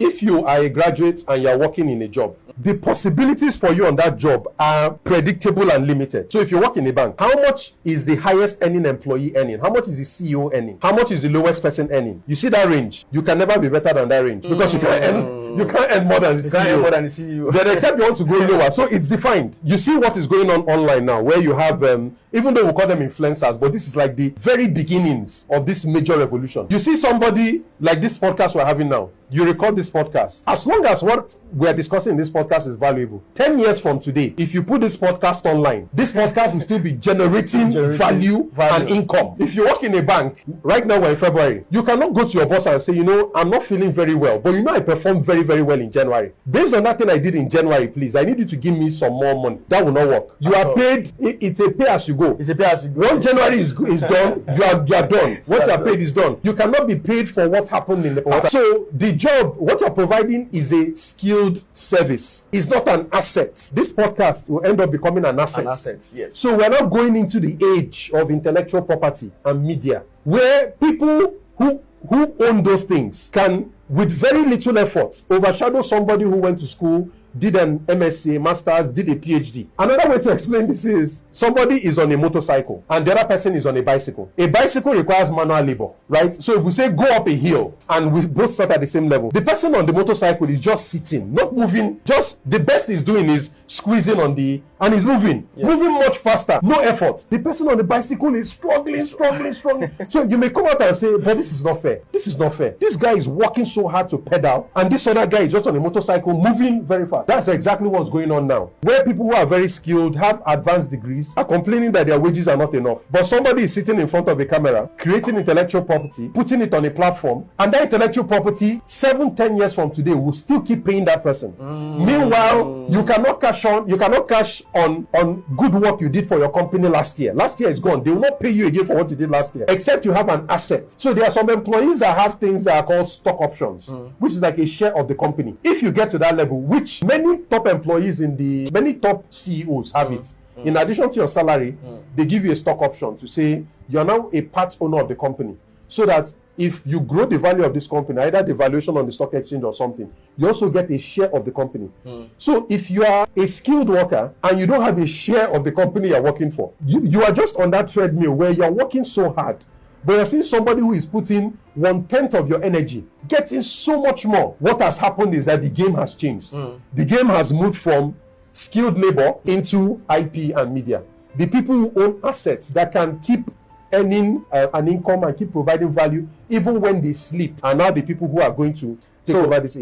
if you are a graduate and you are working in a job, the possibilities for you on that job are predictable and limited. So if you work in a bank, how much is the highest earning employee earning? How much is the CEO earning? How much is the lowest person earning? You see that range? You can never be better than that range because you can't earn more than the CEO. Then except you want to go lower. So it's defined. You see what is going on online now, where you have even though we call them influencers, but this is like the very beginnings of this major revolution. You see somebody like this podcast we're having now. You record this podcast. As long as what we're discussing in this podcast is valuable, 10 years from today, if you put this podcast online, this podcast will still be generating value and income. If you work in a bank, right now we're in February, you cannot go to your boss and say, you know, I'm not feeling very well, but you know I performed very, very well in January. Based on that thing I did in January, please, I need you to give me some more money. That will not work. You are paid, it's a pay as you go. It's a pay as you go. Once January is done, you are done. Once you are paid is done. You cannot be paid for what happened in the past. So the job, what you're providing is a skilled service. It's not an asset. This podcast will end up becoming an asset. An asset, yes. So we're not going into the age of intellectual property and media, where people who own those things can, with very little effort, overshadow somebody who went to school, did an MSc, Masters, did a PhD. Another way to explain this is somebody is on a motorcycle and the other person is on a bicycle. A bicycle requires manual labor, right? So if we say go up a hill and we both start at the same level, the person on the motorcycle is just sitting, not moving. Just the best he's doing is squeezing on and he's moving, moving much faster, no effort. The person on the bicycle is struggling. So you may come out and say, but this is not fair. This is not fair. This guy is working so hard to pedal and this other guy is just on a motorcycle moving very fast. That's exactly what's going on now, where people who are very skilled, have advanced degrees, are complaining that their wages are not enough. But somebody is sitting in front of a camera, creating intellectual property, putting it on a platform, and that intellectual property, 7-10 years from today, will still keep paying that person. Meanwhile, you cannot cash on good work you did for your company last year. Last year is gone. They will not pay you again for what you did last year, except you have an asset. So there are some employees that have things that are called stock options, which is like a share of the company. If you get to that level, which many top employees many top CEOs have it. In addition to your salary, they give you a stock option to say you're now a part owner of the company. So that if you grow the value of this company, either the valuation on the stock exchange or something, you also get a share of the company. So if you are a skilled worker and you don't have a share of the company you're working for, you are just on that treadmill where you're working so hard. But you're seeing somebody who is putting 1/10 of your energy, getting so much more. What has happened is that the game has changed. The game has moved from skilled labor into IP and media. The people who own assets that can keep earning an income and keep providing value even when they sleep are now the people who are going to take over this